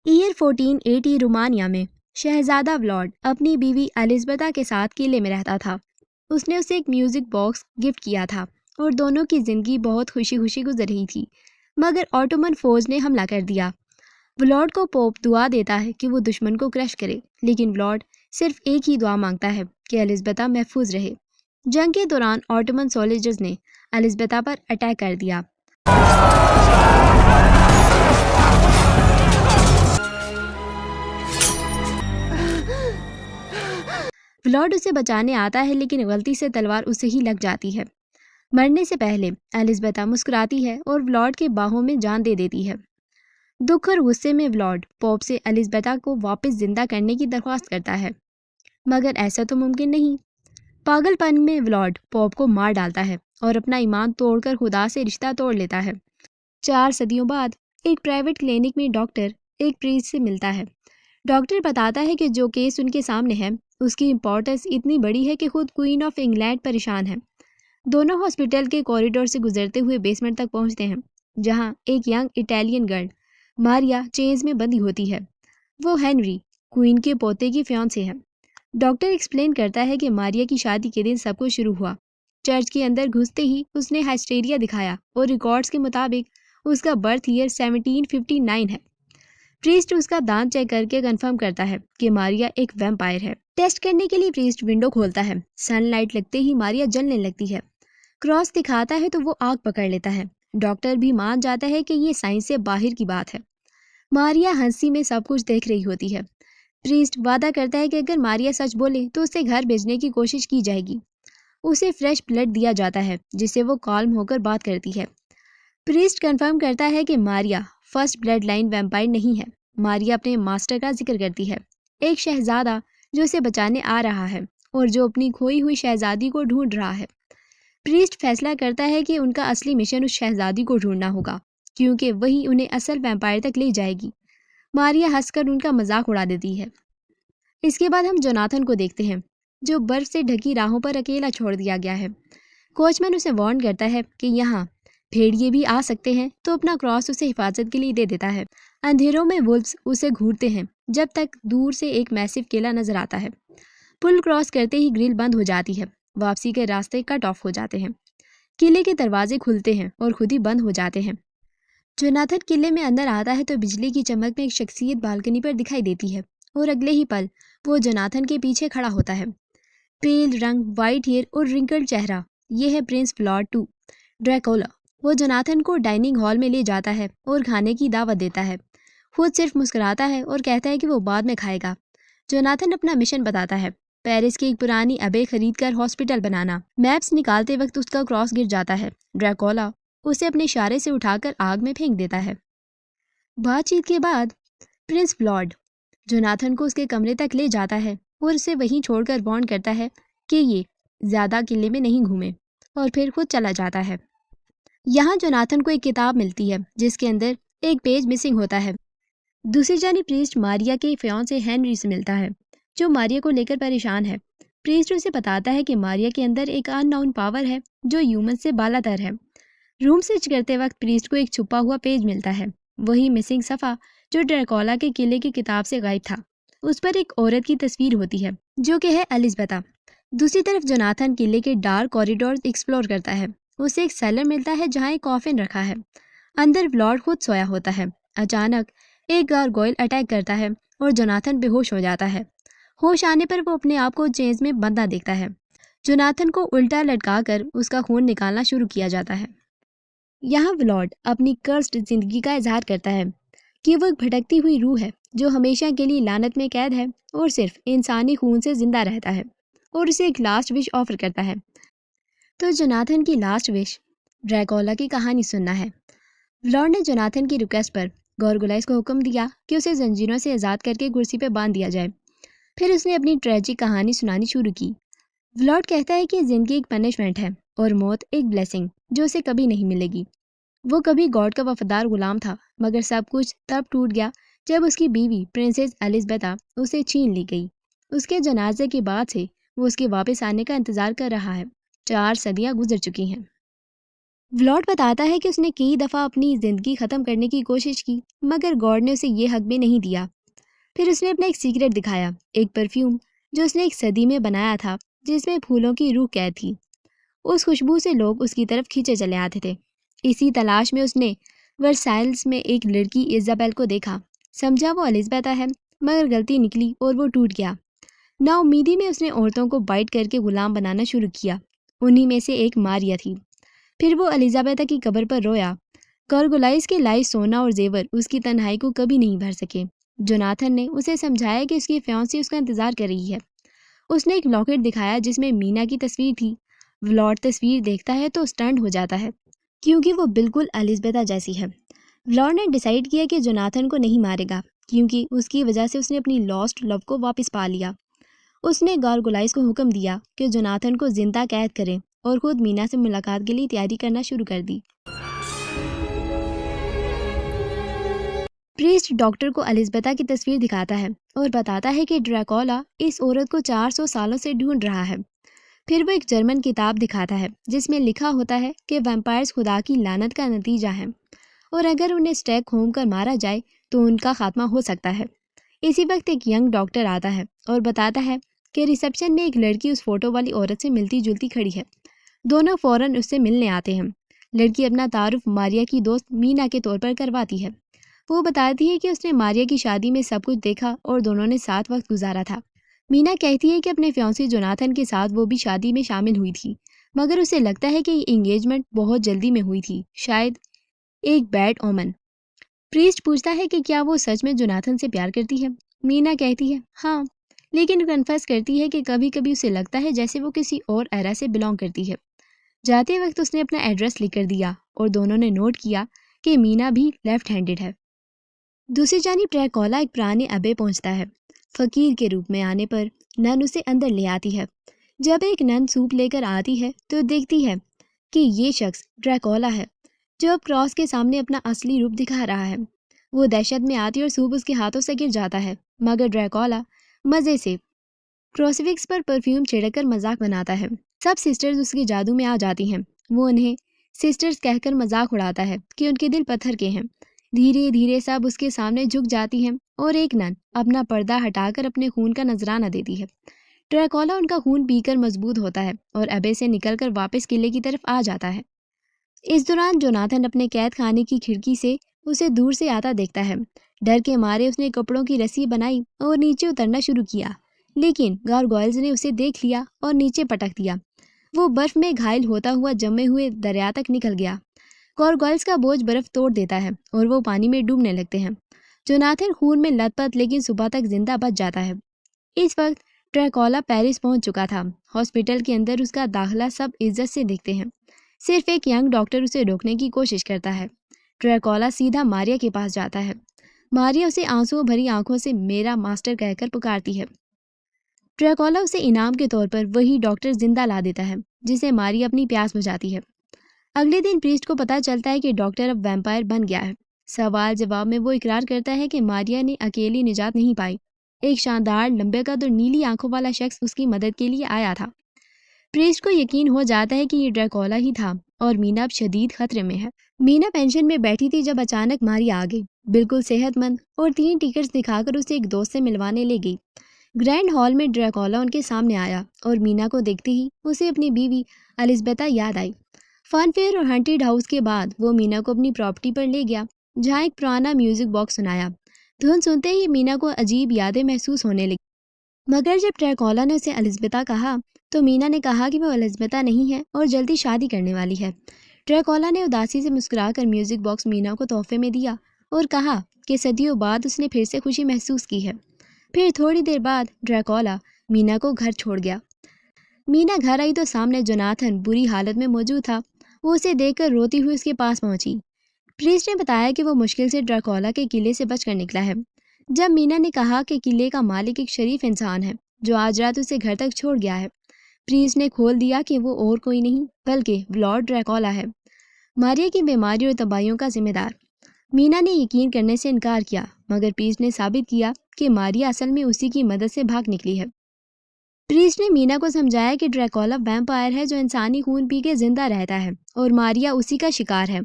Year 1480 Romania में शहजादा व्लाड अपनी बीवी एलिज़ाबेथा के साथ किले में रहता था। उसने उसे एक म्यूजिक बॉक्स गिफ्ट किया था और दोनों की जिंदगी बहुत खुशी खुशी गुजर रही थी। मगर ऑटोमन फौज ने हमला कर दिया। व्लाड को पोप दुआ देता है कि वो दुश्मन को क्रश करे, लेकिन व्लाड सिर्फ एक ही दुआ मांगता है कि एलिज़ाबेथा महफूज रहे। जंग के दौरान ऑटोमन सोल्जर्स ने एलिज़ाबेथा पर अटैक कर दिया। व्लाड उसे बचाने आता है, लेकिन गलती से तलवार उसे ही लग जाती है। मरने से पहले एलिज़ाबेथा मुस्कुराती है और व्लाड के बाहों में जान दे देती है। दुख और गुस्से में व्लाड पोप से एलिज़ाबेथा को वापस जिंदा करने की दरख्वास्त करता है, मगर ऐसा तो मुमकिन नहीं। पागलपन में व्लाड पोप को मार डालता है और अपना ईमान तोड़कर खुदा से रिश्ता तोड़ लेता है। 4 सदियों बाद एक प्राइवेट क्लिनिक में डॉक्टर एक प्रीस्ट से मिलता है। डॉक्टर बताता है कि जो केस उनके सामने है उसकी इम्पोर्टेंस इतनी बड़ी है कि खुद क्वीन ऑफ इंग्लैंड परेशान है। दोनों हॉस्पिटल के कॉरिडोर से गुजरते हुए बेसमेंट तक पहुंचते हैं, जहां एक young Italian girl Maria change में बंधी होती है। वो हेनरी, क्वीन के पोते की फियांसे है। डॉक्टर एक्सप्लेन करता है कि मारिया की शादी के दिन सब कुछ शुरू हुआ। चर्च के अंदर घुसते ही उसने हाइस्टेरिया दिखाया और रिकॉर्ड्स के मुताबिक उसका बर्थ ईयर 1759 है। प्रीस्ट उसका दांत चेक करके कंफर्म करता है कि मारिया एक वैम्पायर है। टेस्ट करने के लिए प्रीस्ट विंडो खोलता है। सनलाइट लगते ही मारिया जलने लगती है। क्रॉस दिखाता है तो वो आग पकड़ लेता है। डॉक्टर भी मान जाता है कि ये साइंस से बाहर की बात है। मारिया हंसी में सब कुछ देख रही होती है। प्रीस्ट वादा करता है कि अगर मारिया सच बोले तो उसे घर भेजने की कोशिश की जाएगी। उसे फ्रेश ब्लड दिया जाता है जिससे वो काल्म होकर बात करती है। प्रीस्ट कंफर्म करता है कि Maria first blood line vampire नहीं है। मारिया अपने मास्टर का जिक्र करती है, एक शहजादा जो उसे बचाने आ रहा है और जो अपनी खोई हुई शहजादी को ढूंढ रहा है। प्रीस्ट फैसला करता है कि उनका असली मिशन उस शहजादी को ढूंढना होगा, क्योंकि वही उन्हें असल वैम्पायर तक ले जाएगी। मारिया हंसकर उनका मजाक उड़ा देती है। इसके बाद हम जोनाथन को देखते हैं, जो बर्फ से ढकी राहों पर अकेला छोड़ दिया गया है। कोचमैन उसे वार्न करता है कि यहाँ भेड़िए भी आ सकते हैं, तो अपना क्रॉस उसे हिफाजत के लिए दे देता है। अंधेरों में वुल्व्स उसे घूरते हैं जब तक दूर से एक मैसिव किला नजर आता है। पुल क्रॉस करते ही ग्रिल बंद हो जाती है। वापसी के रास्ते कट ऑफ हो जाते हैं। किले के दरवाजे खुलते हैं और खुद ही बंद हो जाते हैं। जोनाथन किले में अंदर आता है तो बिजली की चमक में एक शख्सियत बालकनी पर दिखाई देती है और अगले ही पल वो जोनाथन के पीछे खड़ा होता है। पेल रंग, वाइट हेयर और रिंकल्ड चेहरा, ये है प्रिंस व्लाड टू ड्रैकुला। वो जोनाथन को डाइनिंग हॉल में ले जाता है और खाने की दावत देता है। खुद सिर्फ मुस्कुराता है और कहता है कि वो बाद में खाएगा। जोनाथन अपना मिशन बताता है, पेरिस की एक पुरानी अबे खरीदकर हॉस्पिटल बनाना। मैप्स निकालते वक्त उसका क्रॉस गिर जाता है। ड्रैकुला उसे अपने इशारे से उठाकर आग में फेंक देता है। बातचीत के बाद प्रिंस व्लाड जोनाथन को उसके कमरे तक ले जाता है और उसे वहीं छोड़कर वार्न करता है कि ये ज्यादा किले में नहीं घूमे, और फिर खुद चला जाता है। यहाँ जोनाथन को एक किताब मिलती है जिसके अंदर एक पेज मिसिंग होता है। दूसरी जानी प्रीस्ट मारिया के फियांसे हेनरी से मिलता है, जो मारिया को लेकर परेशान है। प्रीस्ट उसे बताता है कि मारिया के अंदर एक अननोन पावर है जो ह्यूमन से बालातर है। रूम सर्च करते वक्त प्रीस्ट को एक छुपा हुआ पेज मिलता है, वही मिसिंग सफ़ा जो ड्रैकुला के किले की किताब से गायब था। उस पर एक औरत की तस्वीर होती है जो कि है एलिज़ाबेथा। दूसरी तरफ जोनाथन किले के डार्क कॉरिडोर एक्सप्लोर करता है। उसे एक सेलर मिलता है जहाँ एक कॉफिन रखा है। अंदर व्लाड खुद सोया होता है। अचानक एक गारगोइल अटैक करता है और जोनाथन बेहोश हो जाता है। होश आने पर वो अपने आप को चेंज में बंधा देखता है। जोनाथन को उल्टा लटकाकर उसका खून निकालना शुरू किया जाता है। यहाँ व्लाड अपनी कर्स्ड जिंदगी का इजहार करता है कि वो एक भटकती हुई रूह है जो हमेशा के लिए लानत में कैद है और सिर्फ इंसानी खून से जिंदा रहता है, और उसे एक लास्ट विश ऑफर करता है। तो जोनाथन की लास्ट विश ड्रैकुला की कहानी सुनना है। व्लाड ने जोनाथन की रिक्वेस्ट पर गॉर्गोलाइस को हुक्म दिया कि उसे जंजीरों से आज़ाद करके कुर्सी पर बांध दिया जाए। फिर उसने अपनी ट्रेजिक कहानी सुनानी शुरू की। व्लाड कहता है कि जिंदगी एक पनिशमेंट है और मौत एक ब्लेसिंग जो उसे कभी नहीं मिलेगी। वो कभी गॉड का वफादार गुलाम था, मगर सब कुछ तब टूट गया जब उसकी बीवी प्रिंसेस एलिज़ाबेथा उसे छीन ली गई। उसके जनाजे के बाद से वो उसके वापस आने का इंतजार कर रहा है। 4 सदियां गुजर चुकी हैं। व्लॉड बताता है कि उसने कई दफ़ा अपनी ज़िंदगी ख़त्म करने की कोशिश की, मगर गॉड ने उसे ये हक भी नहीं दिया। फिर उसने अपना एक सीक्रेट दिखाया, एक परफ्यूम जो उसने एक सदी में बनाया था, जिसमें फूलों की रूह कैद थी। उस खुशबू से लोग उसकी तरफ खींचे चले आते थे। इसी तलाश में उसने वर्साइल्स में एक लड़की इज़ाबेल को देखा। समझा वो एलिज़ाबेथा है, मगर गलती निकली और वो टूट गया। नाउमीदी में उसने औरतों को बाइट करके गुलाम बनाना शुरू किया। उन्हीं में से एक मारिया थी। फिर वो एलिज़ाबेथा की कब्र पर रोया। कार्गोलाइस के लाई सोना और जेवर उसकी तन्हाई को कभी नहीं भर सके। जोनाथन ने उसे समझाया कि उसकी फियांसी उसका इंतजार कर रही है। उसने एक लॉकेट दिखाया जिसमें मीना की तस्वीर थी। व्लॉड तस्वीर देखता है तो स्टंट हो जाता है, क्योंकि वो बिल्कुल एलिज़ाबेथा जैसी है। व्लॉड ने डिसाइड किया कि जोनाथन को नहीं मारेगा, क्योंकि उसकी वजह से उसने अपनी लॉस्ट लव को वापस पा लिया। उसने गारगोलाइस को हुक्म दिया कि जोनाथन को जिंदा कैद करें और खुद मीना से मुलाकात के लिए तैयारी करना शुरू कर दी। प्रीस्ट डॉक्टर को एलिज़ाबेथा की तस्वीर दिखाता है और बताता है कि ड्रैकुला इस औरत को 400 सालों से ढूंढ रहा है। फिर वो एक जर्मन किताब दिखाता है जिसमें लिखा होता है कि वैम्पायर्स खुदा की लानत का नतीजा है और अगर उन्हें स्टैक होम कर मारा जाए तो उनका खात्मा हो सकता है। इसी वक्त एक यंग डॉक्टर आता है और बताता है कि रिसेप्शन में एक लड़की उस फोटो वाली औरत से मिलती जुलती खड़ी है। दोनों फौरन उससे मिलने आते हैं। लड़की अपना तारुफ मारिया की दोस्त मीना के तौर पर करवाती है। वो बताती है कि उसने मारिया की शादी में सब कुछ देखा और दोनों ने साथ वक्त गुजारा था। मीना कहती है कि अपने फियांसे जोनाथन के साथ वो भी शादी में शामिल हुई थी, मगर उसे लगता है कि ये एंगेजमेंट बहुत जल्दी में हुई थी, शायद एक बैड ओमन। प्रीस्ट पूछता है कि क्या वो सच में जोनाथन से प्यार करती है। मीना कहती है हाँ, लेकिन कन्फेस करती है कि कभी कभी उसे लगता है जैसे वो किसी और एरा से बिलोंग करती है। जाते वक्त उसने अपना एड्रेस लिख कर दिया और दोनों ने नोट किया कि मीना भी लेफ्ट हैंडेड है। दूसरी जानिब ड्रैकुला एक पुराने अबे पहुंचता है। फकीर के रूप में आने पर नन उसे अंदर ले आती है। जब एक नन सूप लेकर आती है तो देखती है कि ये शख्स ड्रैकुला है, जो अब क्रॉस के सामने अपना असली रूप दिखा रहा है। वो दहशत में आती और सूप उसके हाथों से गिर जाता है, मगर ड्रैकुला मज़े से क्रोसिफिक्स पर परफ्यूम छिड़ककर मजाक बनाता है। सब सिस्टर्स उसके जादू में आ जाती हैं। वो उन्हें सिस्टर्स कहकर मजाक उड़ाता है कि उनके दिल पत्थर के हैं। धीरे धीरे सब उसके सामने झुक जाती हैं और एक नन अपना पर्दा हटाकर अपने खून का नजराना देती है। ड्रैकुला उनका खून पीकर मजबूत होता है और अबे से निकलकर वापस किले की तरफ आ जाता है। इस दौरान जोनाथन अपने कैद खाने की खिड़की से उसे दूर से आता देखता है। डर के मारे उसने कपड़ों की रस्सी बनाई और नीचे उतरना शुरू किया, लेकिन गारगोयल्स ने उसे देख लिया और नीचे पटक दिया। वो बर्फ में घायल होता हुआ जमे हुए दरिया तक निकल गया। गारगोयल्स का बोझ बर्फ तोड़ देता है और वो पानी में डूबने लगते हैं। जोनाथन खून में लथपथ लेकिन सुबह तक जिंदा बच जाता है। इस वक्त ड्रैकुला पेरिस पहुंच चुका था। हॉस्पिटल के अंदर उसका दाखिला सब इज्जत से देखते हैं। सिर्फ एक यंग डॉक्टर उसे रोकने की कोशिश करता है। ड्रैकुला सीधा मारिया के पास जाता है। मारिया उसे आंसुओं भरी आंखों से मेरा मास्टर कहकर पुकारती है। ड्रैकुला उसे इनाम के तौर पर वही डॉक्टर जिंदा ला देता है, जिसे मारिया अपनी प्यास बुझाती है। अगले दिन प्रीस्ट को पता चलता है कि डॉक्टर अब वैम्पायर बन गया है। सवाल जवाब में वो इकरार करता है कि मारिया ने अकेली निजात नहीं पाई। एक शानदार लंबे कद और नीली आंखों वाला शख्स उसकी मदद के लिए आया था। प्रीस्ट को यकीन हो जाता है कि ये ड्रैकुला ही था और मीना अब शदीद खतरे में है। मीना पेंशन में बैठी थी जब अचानक मारिया आ गई, बिल्कुल सेहतमंद, और 3 टिकट्स दिखाकर उसे एक दोस्त से मिलवाने ले गई। ग्रैंड हॉल में ड्रैकुला उनके सामने आया और मीना को देखते ही उसे अपनी बीवी एलिज़ाबेथा याद आई। फनफेयर और हंटेड हाउस के बाद वो मीना को अपनी प्रॉपर्टी पर ले गया, जहाँ एक पुराना म्यूजिक बॉक्स सुनाया। धुन सुनते ही मीना को अजीब यादें महसूस होने लगी। मगर जब ड्रैकुला ने उसे एलिज़ाबेथा कहा तो मीना ने कहा कि वो एलिज़ाबेथा नहीं है और जल्दी शादी करने वाली है। ड्रैकुला ने उदासी से मुस्कुराकर म्यूजिक बॉक्स मीना को तोहफे में दिया और कहा कि सदियों बाद उसने फिर से खुशी महसूस की है। फिर थोड़ी देर बाद ड्रैकुला मीना को घर छोड़ गया। मीना घर आई तो सामने जोनाथन बुरी हालत में मौजूद था। वो उसे देखकर रोती हुई उसके पास पहुंची। प्रीस्ट ने बताया कि वो मुश्किल से ड्रैकुला के किले से बचकर निकला है। जब मीना ने कहा कि किले का मालिक एक शरीफ इंसान है जो आज रात उसे घर तक छोड़ गया है, प्रीस्ट ने खोल दिया कि वो और कोई नहीं बल्कि व्लॉड ड्रैकुला है, मारिया की बीमारी और तबाहियों का जिम्मेदार। मीना ने यकीन करने से इनकार किया, मगर प्रीस्ट ने साबित किया कि मारिया असल में उसी की मदद से भाग निकली है। प्रीस्ट ने मीना को समझाया कि ड्रैकोला वैम्पायर है जो इंसानी खून पी के जिंदा रहता है और मारिया उसी का शिकार है।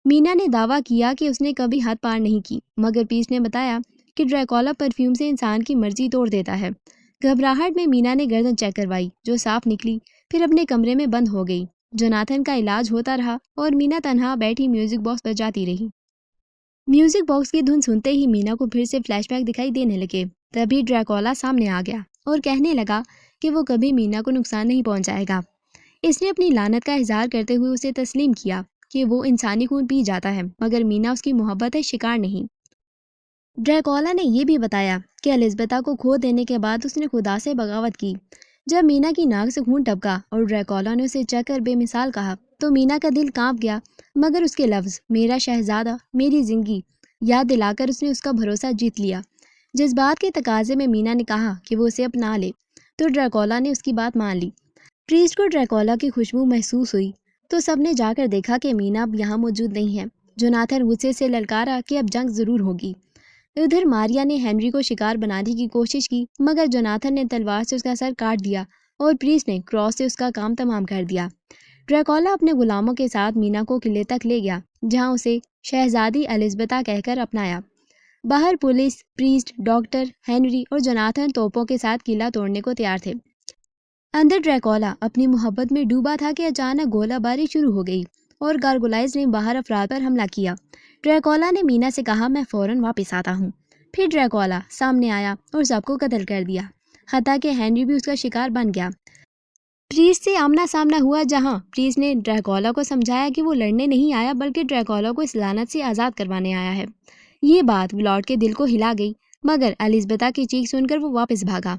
मीना ने दावा किया कि उसने कभी हद पार नहीं की, मगर प्रीस्ट ने बताया कि ड्रैकोला परफ्यूम से इंसान की मर्जी तोड़ देता है। घबराहट में मीना ने गर्दन चेक करवाई, जो साफ निकली, फिर अपने कमरे में बंद हो गई। जोनाथन का इलाज होता रहा और मीना तनहा बैठी म्यूजिक बॉक्स बजाती रही। म्यूजिक बॉक्स की धुन सुनते ही मीना को फिर से फ्लैशबैक दिखाई देने लगे। तभी ड्रैकोला सामने आ गया और कहने लगा कि वो कभी मीना को नुकसान नहीं पहुंचाएगा। इसने अपनी लानत का इजहार करते हुए उसे तस्लीम किया कि वो इंसानी खून पी जाता है, मगर मीना उसकी मोहब्बत है, शिकार नहीं। ड्रैकोला ने यह भी बताया कि एलिज़ाबेथा को खो देने के बाद उसने खुदा से बगावत की। जब मीना की नाक से खून टपका और ड्रैकोला ने उसे चखकर बेमिसाल कहा तो मीना का दिल कांप गया, मगर उसके लफ्ज़ मेरा शहजादा, मेरी जिंदगी याद दिलाकर उसने उसका भरोसा जीत लिया। जिस बात के तकाजे में मीना ने कहा कि वो उसे अपना ले, तो ड्रैकोला ने उसकी बात मान ली। प्रीस्ट को ड्रैकोला की खुशबू महसूस हुई तो सबने जाकर देखा कि मीना अब यहाँ मौजूद नहीं है। जोनाथन गुस्से से ललकारा कि अब जंग ज़रूर होगी। उधर मारिया ने हेनरी को शिकार बनाने की कोशिश की, मगर जोनाथन ने तलवार से उसका सर काट दिया और प्रीस्ट ने क्रॉस से उसका काम तमाम कर दिया। ड्रैकोला अपने गुलामों के साथ मीना को किले तक ले गया, जहां उसे शहजादी एलिज़ाबेथा कहकर अपनाया। बाहर पुलिस, प्रीस्ट, डॉक्टर, हेनरी और जोनाथन तोपों के साथ किला तोड़ने को तैयार थे। अंदर ड्रैकोला अपनी मोहब्बत में डूबा था कि अचानक गोलाबारी शुरू हो गई और गार्गोलाइज ने बाहर अफराद पर हमला किया। ड्रैकोला ने मीना से कहा, मैं फ़ौरन वापस आता हूँ। फिर ड्रैकोला सामने आया और सबको कत्ल कर दिया, हत्ता कि हेनरी भी उसका शिकार बन गया। प्रीस्ट से आमना सामना हुआ, जहाँ प्रीस्ट ने ड्रैकोला को समझाया कि वो लड़ने नहीं आया बल्कि ड्रैकोला को इस लानत से आज़ाद करवाने आया है। ये बात व्लाड के दिल को हिला गई, मगर एलिज़ाबेथा की चीख सुनकर वो वापस भागा।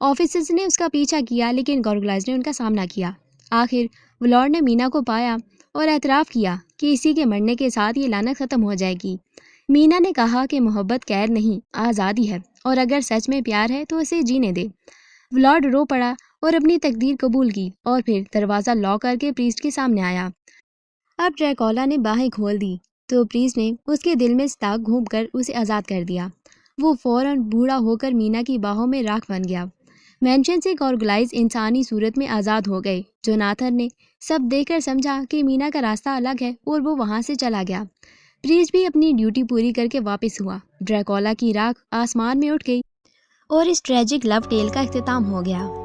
ऑफिसर्स ने उसका पीछा किया, लेकिन गार्गोलाइज ने उनका सामना किया। आखिर व्लाड ने मीना को पाया और एतराफ़ किया कि इसी के मरने के साथ ये लानत ख़त्म हो जाएगी। मीना ने कहा कि मोहब्बत कैद नहीं, आज़ादी है, और अगर सच में प्यार है तो उसे जीने दे। व्लाड रो पड़ा और अपनी तकदीर कबूल की और फिर दरवाज़ा लॉक करके प्रीस्ट के सामने आया। अब ड्रैकोला ने बाहें खोल दी तो प्रीस्ट ने उसके दिल में ताक घूंपकर उसे आज़ाद कर दिया। वो फ़ौरन बूढ़ा होकर मीना की बाहों में राख बन गया। मेंशन से गार्गोलाइज इंसानी सूरत में आज़ाद हो गए। जोनाथन ने सब देखकर समझा कि मीना का रास्ता अलग है और वो वहाँ से चला गया। प्रीस्ट भी अपनी ड्यूटी पूरी करके वापस हुआ। ड्रैकोला की राख आसमान में उठ गई और इस ट्रेजिक लव टेल का इख्तिताम हो गया।